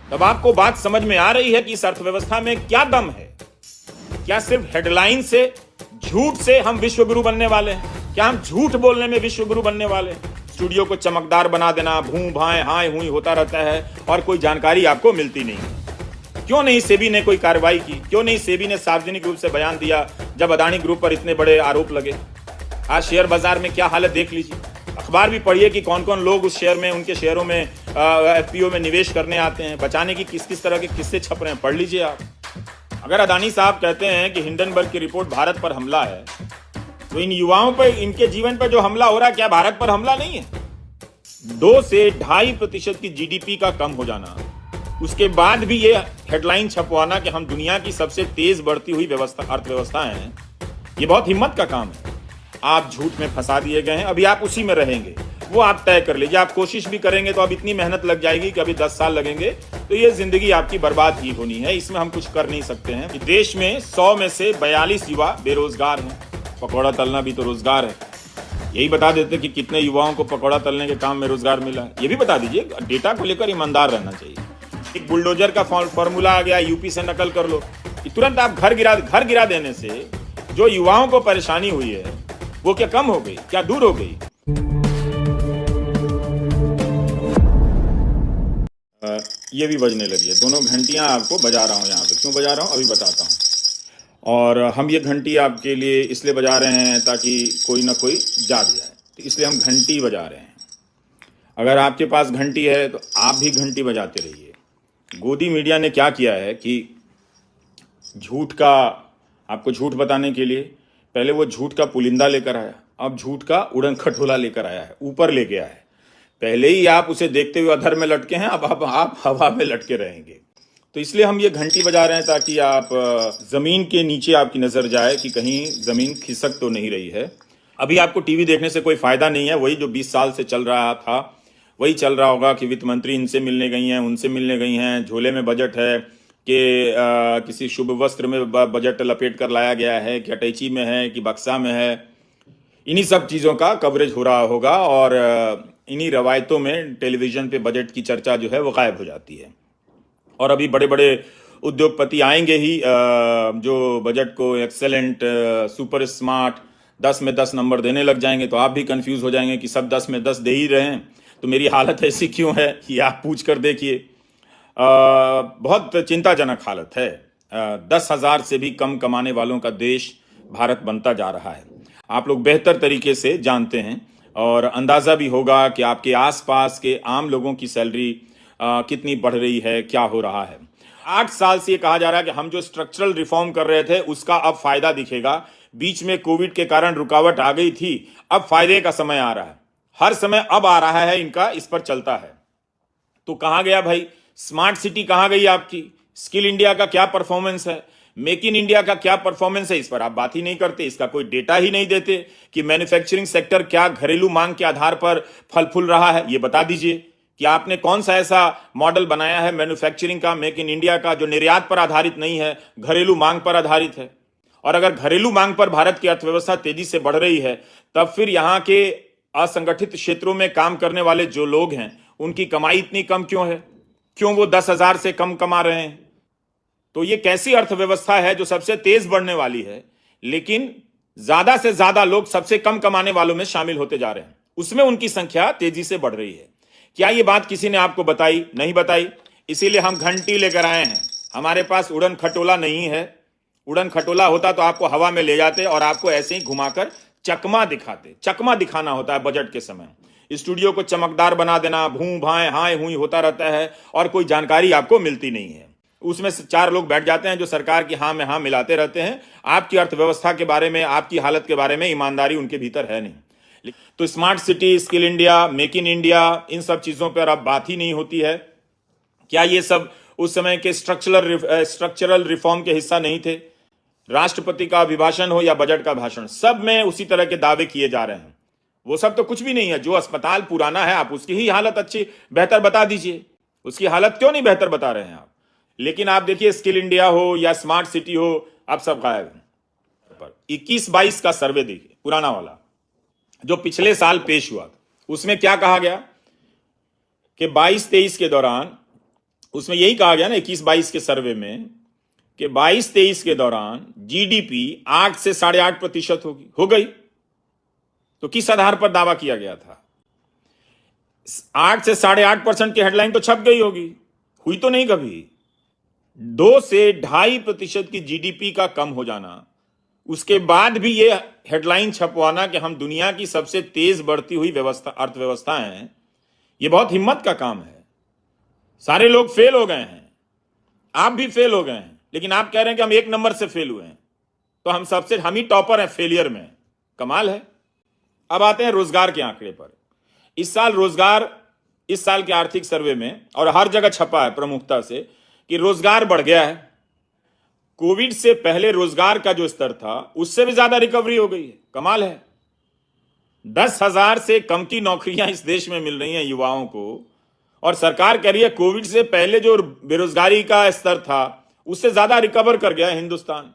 तब आपको बात समझ में आ रही है कि इस अर्थव्यवस्था में क्या दम है। क्या सिर्फ हेडलाइन से, झूठ से हम विश्वगुरु बनने वाले हैं? क्या हम झूठ बोलने में विश्वगुरु बनने वाले हैं? स्टूडियो को चमकदार बना देना, भूं भाएं हाय हुई होता रहता है और कोई जानकारी आपको मिलती नहीं। क्यों नहीं सेबी ने कोई कार्रवाई की? क्यों नहीं सेबी ने सार्वजनिक रूप से बयान दिया जब अदानी ग्रुप पर इतने बड़े आरोप लगे? आज शेयर बाजार में क्या हालत देख लीजिए। अखबार भी पढ़िए कि कौन कौन लोग उस शेयर में, उनके शेयरों में, एफपीओ में निवेश करने आते हैं। बचाने की किस किस तरह के किस्से छप रहे हैं, पढ़ लीजिए आप। अगर अदानी साहब कहते हैं कि हिंडनबर्ग की रिपोर्ट भारत पर हमला है, तो इन युवाओं पर, इनके जीवन पर जो हमला हो रहा है, क्या भारत पर हमला नहीं है? 2 से 2.5% की जीडीपी का कम हो जाना, उसके बाद भी ये हेडलाइन छपवाना कि हम दुनिया की सबसे तेज बढ़ती हुई अर्थव्यवस्था हैं, ये बहुत हिम्मत का काम है। आप झूठ में फंसा दिए गए हैं, अभी आप उसी में रहेंगे, वो आप तय कर लीजिए। आप कोशिश भी करेंगे तो अब इतनी मेहनत लग जाएगी कि अभी 10 साल लगेंगे, तो ये जिंदगी आपकी बर्बाद ही होनी है। इसमें हम कुछ कर नहीं सकते हैं कि देश में 100 में से 42 युवा बेरोजगार हैं। पकौड़ा तलना भी तो रोजगार है। यही बता देते कि कितने युवाओं को पकौड़ा तलने के काम में रोजगार मिला, ये भी बता दीजिए। डेटा को लेकर ईमानदार रहना चाहिए। एक बुलडोजर का फॉर्मूला आ गया, यूपी से नकल कर लो, तुरंत आप घर गिरा देने से जो युवाओं को परेशानी हुई है वो क्या कम हो गई, क्या दूर हो गई? ये भी बजने लगी है, दोनों घंटियां आपको बजा रहा हूं यहाँ पे। क्यों बजा रहा हूं अभी बताता हूं। और हम ये घंटी आपके लिए इसलिए बजा रहे हैं ताकि कोई ना कोई जाग जाए, तो इसलिए हम घंटी बजा रहे हैं। अगर आपके पास घंटी है तो आप भी घंटी बजाते रहिए। गोदी मीडिया ने क्या किया है कि झूठ का, आपको झूठ बताने के लिए पहले वो झूठ का पुलिंदा लेकर आया, अब झूठ का उड़न खटोला लेकर आया है, ऊपर ले गया है। पहले ही आप उसे देखते हुए अधर में लटके हैं, अब आप हवा में लटके रहेंगे। तो इसलिए हम ये घंटी बजा रहे हैं ताकि आप जमीन के नीचे आपकी नजर जाए कि कहीं जमीन खिसक तो नहीं रही है। अभी आपको टीवी देखने से कोई फायदा नहीं है, वही जो 20 साल से चल रहा था वही चल रहा होगा कि वित्त मंत्री इनसे मिलने गई हैं, उनसे मिलने गई हैं, झोले में बजट है कि किसी शुभ वस्त्र में बजट लपेट कर लाया गया है, कि अटैची में है कि बक्सा में है। इन्हीं सब चीज़ों का कवरेज हो रहा होगा और इन्हीं रवायतों में टेलीविज़न पे बजट की चर्चा जो है वो गायब हो जाती है। और अभी बड़े बड़े उद्योगपति आएंगे ही जो बजट को एक्सेलेंट, सुपर स्मार्ट, 10 में 10 नंबर देने लग जाएंगे, तो आप भी कंफ्यूज हो जाएंगे कि सब 10 में 10 दे ही रहे हैं, तो मेरी हालत ऐसी क्यों है, ये आप पूछ कर देखिए। बहुत चिंताजनक हालत है। 10,000 से भी कम कमाने वालों का देश भारत बनता जा रहा है। आप लोग बेहतर तरीके से जानते हैं और अंदाज़ा भी होगा कि आपके आसपास के आम लोगों की सैलरी कितनी बढ़ रही है, क्या हो रहा है। 8 साल से ये कहा जा रहा है कि हम जो स्ट्रक्चरल रिफॉर्म कर रहे थे उसका अब फायदा दिखेगा। बीच में कोविड के कारण रुकावट आ गई थी, अब फायदे का समय आ रहा है। हर समय अब आ रहा है इनका, इस पर चलता है। तो कहाँ गया भाई स्मार्ट सिटी, कहाँ गई आपकी स्किल इंडिया का क्या परफॉर्मेंस है, मेक इन इंडिया का क्या परफॉर्मेंस है? इस पर आप बात ही नहीं करते, इसका कोई डेटा ही नहीं देते कि मैन्युफैक्चरिंग सेक्टर क्या घरेलू मांग के आधार पर फल फूल रहा है। ये बता दीजिए कि आपने कौन सा ऐसा मॉडल बनाया है मैन्युफैक्चरिंग का, मेक इन इंडिया का, जो निर्यात पर आधारित नहीं है, घरेलू मांग पर आधारित है। और अगर घरेलू मांग पर भारत की अर्थव्यवस्था तेजी से बढ़ रही है, तब फिर यहाँ के असंगठित क्षेत्रों में काम करने वाले जो लोग हैं उनकी कमाई इतनी कम क्यों है? क्यों वो 10,000 से कम कमा रहे हैं? तो ये कैसी अर्थव्यवस्था है जो सबसे तेज बढ़ने वाली है, लेकिन ज्यादा से ज्यादा लोग सबसे कम कमाने वालों में शामिल होते जा रहे हैं, उसमें उनकी संख्या तेजी से बढ़ रही है। क्या ये बात किसी ने आपको बताई? नहीं बताई। इसीलिए हम घंटी लेकर आए हैं। हमारे पास उड़न खटोला नहीं है। उड़न खटोला होता तो आपको हवा में ले जाते और आपको ऐसे ही घुमाकर चकमा दिखाते। चकमा दिखाना होता है बजट के समय। स्टूडियो को चमकदार बना देना, भूं भाएं हाय हुई होता रहता है और कोई जानकारी आपको मिलती नहीं है। उसमें से 4 लोग बैठ जाते हैं जो सरकार की हाँ में हाँ मिलाते रहते हैं। आपकी अर्थव्यवस्था के बारे में, आपकी हालत के बारे में ईमानदारी उनके भीतर है नहीं। तो smart city, skill India, make in India, इन सब चीजों पर अब बात ही नहीं होती है। क्या ये सब उस समय के स्ट्रक्चरल रिफॉर्म के हिस्सा नहीं थे? राष्ट्रपति का अभिभाषण हो या बजट का भाषण, सब में उसी तरह के दावे किए जा रहे हैं। वो सब तो कुछ भी नहीं है। जो अस्पताल पुराना है आप उसकी ही हालत अच्छी बेहतर बता दीजिए, उसकी हालत क्यों नहीं बेहतर बता रहे हैं आप? लेकिन आप देखिए स्किल इंडिया हो या स्मार्ट सिटी हो, अब सब गायब है। 21-22 का सर्वे देखिए, पुराना वाला जो पिछले साल पेश हुआ था, उसमें क्या कहा गया कि 22-23 के दौरान उसमें यही कहा गया ना 21-22 के सर्वे में कि 22-23 के दौरान जीडीपी 8 से 8.5% होगी, हो गई। तो किस आधार पर दावा किया गया था? 8 से 8.5% की हेडलाइन तो छप गई होगी, हुई तो नहीं कभी। 2 से 2.5% की जीडीपी का कम हो जाना, उसके बाद भी ये हेडलाइन छपवाना कि हम दुनिया की सबसे तेज बढ़ती हुई अर्थव्यवस्था हैं, ये बहुत हिम्मत का काम है। सारे लोग फेल हो गए हैं, आप भी फेल हो गए हैं, लेकिन आप कह रहे हैं कि हम 1 नंबर से फेल हुए हैं, तो हम ही टॉपर हैं फेलियर में। कमाल है। अब आते हैं रोजगार के आंकड़े पर। इस साल रोजगार, इस साल के आर्थिक सर्वे में, और हर जगह छपा है प्रमुखता से कि रोजगार बढ़ गया है। कोविड से पहले रोजगार का जो स्तर था उससे भी ज्यादा रिकवरी हो गई है। कमाल है। 10,000 से कम की नौकरियां इस देश में मिल रही हैं युवाओं को, और सरकार कह रही है कोविड से पहले जो बेरोजगारी का स्तर था उससे ज्यादा रिकवर कर गया है हिंदुस्तान।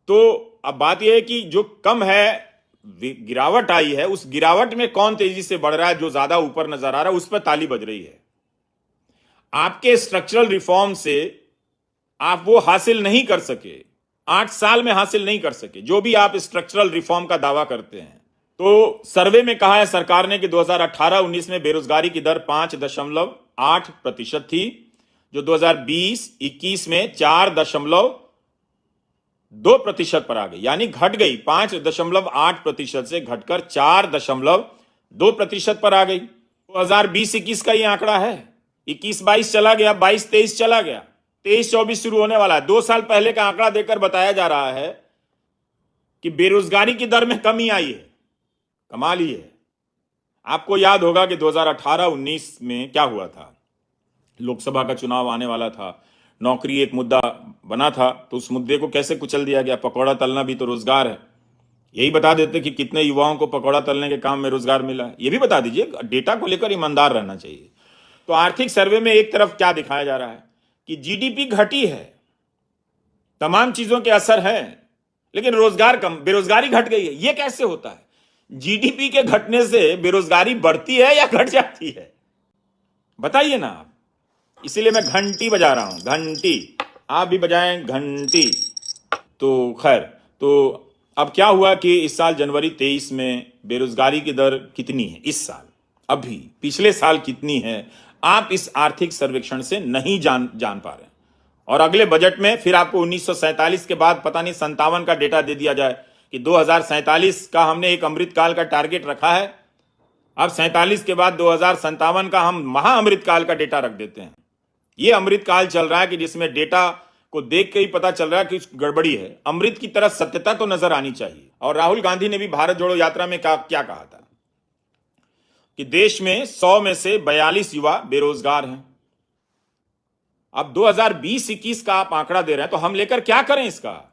तो अब बात यह है कि जो कम है, गिरावट आई है, उस गिरावट में कौन तेजी से बढ़ रहा है, जो ज्यादा ऊपर नजर आ रहा है, उस पर ताली बज रही है। आपके स्ट्रक्चरल रिफॉर्म से आप वो हासिल नहीं कर सके, 8 साल में हासिल नहीं कर सके जो भी आप स्ट्रक्चरल रिफॉर्म का दावा करते हैं। तो सर्वे में कहा है सरकार ने कि 2018-19 में बेरोजगारी की दर 5.8% थी, जो 2020-21 में 4.2% पर आ गई, यानी घट गई। 5.8% से घटकर 4.2% पर आ गई। 2020-21 का ये आंकड़ा है। 21-22 चला गया, 22-23 चला गया, 23-24 शुरू होने वाला है। 2 साल पहले का आंकड़ा देकर बताया जा रहा है कि बेरोजगारी की दर में कमी आई है। कमाल ही है। आपको याद होगा कि 2018-19 में क्या हुआ था। लोकसभा का चुनाव आने वाला था, नौकरी एक मुद्दा बना था, तो उस मुद्दे को कैसे कुचल दिया गया। पकौड़ा तलना भी तो रोजगार है। यही बता देते कि कितने युवाओं को पकौड़ा तलने के काम में रोजगार मिला है, ये भी बता दीजिए। डेटा को लेकर ईमानदार रहना चाहिए। तो आर्थिक सर्वे में एक तरफ क्या दिखाया जा रहा है कि जीडीपी घटी है, तमाम चीजों के असर है, लेकिन रोजगार कम, बेरोजगारी घट गई है। यह कैसे होता है? जीडीपी के घटने से बेरोजगारी बढ़ती है या घट जाती है? बताइए ना आप। इसीलिए मैं घंटी बजा रहा हूं, घंटी। आप भी बजाएं घंटी। तो खैर, तो अब क्या हुआ कि इस साल जनवरी 23 में बेरोजगारी की दर कितनी है इस साल, अभी पिछले साल कितनी है, आप इस आर्थिक सर्वेक्षण से नहीं जान पा रहे हैं। और अगले बजट में फिर आपको 1947 के बाद पता नहीं 57 का डेटा दे दिया जाए कि 2047 का हमने एक अमृतकाल का टारगेट रखा है। अब 47 के बाद 2057 का हम महाअमृतकाल का डेटा रख देते हैं। ये अमृतकाल चल रहा है कि जिसमें डेटा को देख के ही पता चल रहा है कि गड़बड़ी है। अमृत की तरह सत्यता तो नजर आनी चाहिए। और राहुल गांधी ने भी भारत जोड़ो यात्रा में क्या कहा था कि देश में 100 में से 42 युवा बेरोजगार हैं। अब 2020-21 का आप आंकड़ा दे रहे हैं, तो हम लेकर क्या करें इसका?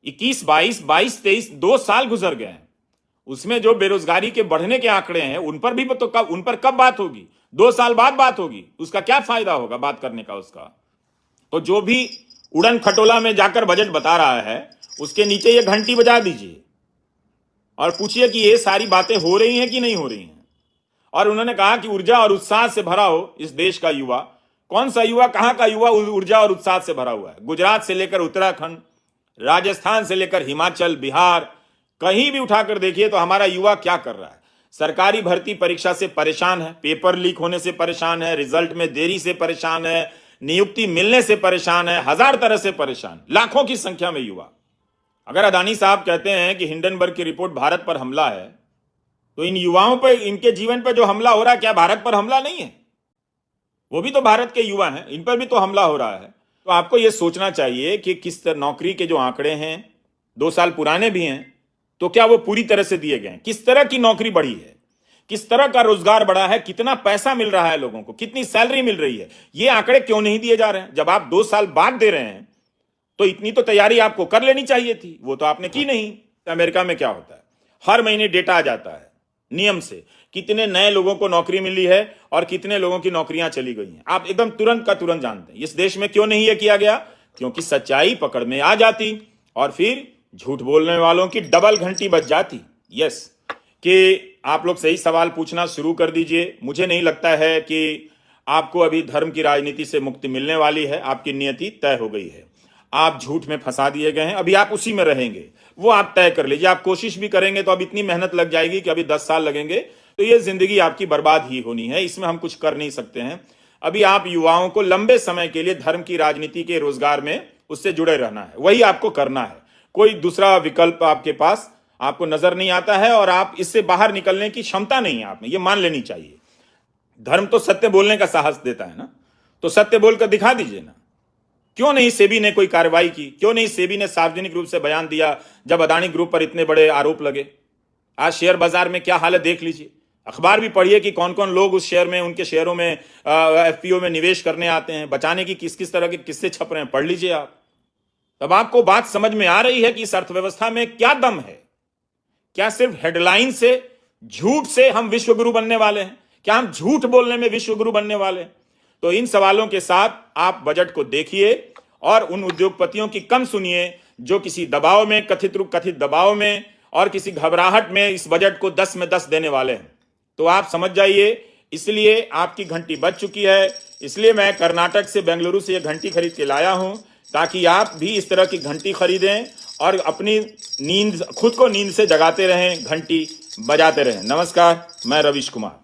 21-22, 22-23 2 साल गुजर गए हैं। उसमें जो बेरोजगारी के बढ़ने के आंकड़े हैं उन पर भी तो उन पर कब बात होगी? 2 साल बाद बात होगी। उसका क्या फायदा होगा बात करने का उसका? तो जो भी उड़न खटोला में जाकर बजट बता रहा है उसके नीचे ये घंटी बजा दीजिए और पूछिए कि ये सारी बातें हो रही हैं कि नहीं हो रही हैं। और उन्होंने कहा कि ऊर्जा और उत्साह से भरा हो इस देश का युवा। कौन सा युवा, कहां का युवा ऊर्जा और उत्साह से भरा हुआ है? गुजरात से लेकर उत्तराखंड, राजस्थान से लेकर हिमाचल, बिहार, कहीं भी उठाकर देखिए तो हमारा युवा क्या कर रहा है। सरकारी भर्ती परीक्षा से परेशान है, पेपर लीक होने से परेशान है, रिजल्ट में देरी से परेशान है, नियुक्ति मिलने से परेशान है, हजार तरह से परेशान, लाखों की संख्या में युवा। अगर अदानी साहब कहते हैं कि हिंडनबर्ग की रिपोर्ट भारत पर हमला है, तो इन युवाओं पर, इनके जीवन पर जो हमला हो रहा है, क्या भारत पर हमला नहीं है? वो भी तो भारत के युवा हैं, इन पर भी तो हमला हो रहा है। तो आपको यह सोचना चाहिए कि किस तरह नौकरी के जो आंकड़े हैं 2 साल पुराने भी हैं, तो क्या वो पूरी तरह से दिए गए? किस तरह की नौकरी बढ़ी है, किस तरह का रोजगार बढ़ा है, कितना पैसा मिल रहा है लोगों को, कितनी सैलरी मिल रही है, ये आंकड़े क्यों नहीं दिए जा रहे हैं? जब आप 2 साल बाद दे रहे हैं तो इतनी तो तैयारी आपको कर लेनी चाहिए थी, वो तो आपने की नहीं। अमेरिका में क्या होता है, हर महीने डेटा आ जाता है नियम से, कितने नए लोगों को नौकरी मिली है और कितने लोगों की नौकरियां चली गई हैं। आप एकदम तुरंत का तुरंत जानते हैं। इस देश में क्यों नहीं यह किया गया? क्योंकि सच्चाई पकड़ में आ जाती और फिर झूठ बोलने वालों की डबल घंटी बज जाती। यस, कि आप लोग सही सवाल पूछना शुरू कर दीजिए। मुझे नहीं लगता है कि आपको अभी धर्म की राजनीति से मुक्ति मिलने वाली है, आपकी नियति तय हो गई है। आप झूठ में फंसा दिए गए हैं, अभी आप उसी में रहेंगे, वो आप तय कर लीजिए। आप कोशिश भी करेंगे तो अब इतनी मेहनत लग जाएगी कि अभी 10 साल लगेंगे, तो ये जिंदगी आपकी बर्बाद ही होनी है, इसमें हम कुछ कर नहीं सकते हैं। अभी आप युवाओं को लंबे समय के लिए धर्म की राजनीति के रोजगार में उससे जुड़े रहना है, वही आपको करना है। कोई दूसरा विकल्प आपके पास आपको नजर नहीं आता है और आप इससे बाहर निकलने की क्षमता नहीं है आप में, ये मान लेनी चाहिए। धर्म तो सत्य बोलने का साहस देता है ना, तो सत्य बोलकर दिखा दीजिए ना। क्यों नहीं सेबी ने कोई कार्रवाई की? क्यों नहीं सेबी ने सार्वजनिक रूप से बयान दिया जब अदानी ग्रुप पर इतने बड़े आरोप लगे? आज शेयर बाजार में क्या हालत देख लीजिए, अखबार भी पढ़िए कि कौन कौन लोग उस शेयर में, उनके शेयरों में, एफपीओ में निवेश करने आते हैं। बचाने की किस किस तरह के किस्से छप रहे हैं, पढ़ लीजिए आप। तब आपको बात समझ में आ रही है कि इस अर्थव्यवस्था में क्या दम है। क्या सिर्फ हेडलाइन से, झूठ से हम विश्वगुरु बनने वाले हैं? क्या हम झूठ बोलने में विश्वगुरु बनने वाले हैं? तो इन सवालों के साथ आप बजट को देखिए और उन उद्योगपतियों की कम सुनिए जो किसी दबाव में, कथित दबाव में और किसी घबराहट में इस बजट को 10 में 10 देने वाले हैं। तो आप समझ जाइए, इसलिए आपकी घंटी बज चुकी है। इसलिए मैं कर्नाटक से, बेंगलुरु से यह घंटी खरीद के लाया हूं, ताकि आप भी इस तरह की घंटी खरीदें और अपनी नींद, खुद को नींद से जगाते रहें, घंटी बजाते रहें। नमस्कार, मैं रवीश कुमार।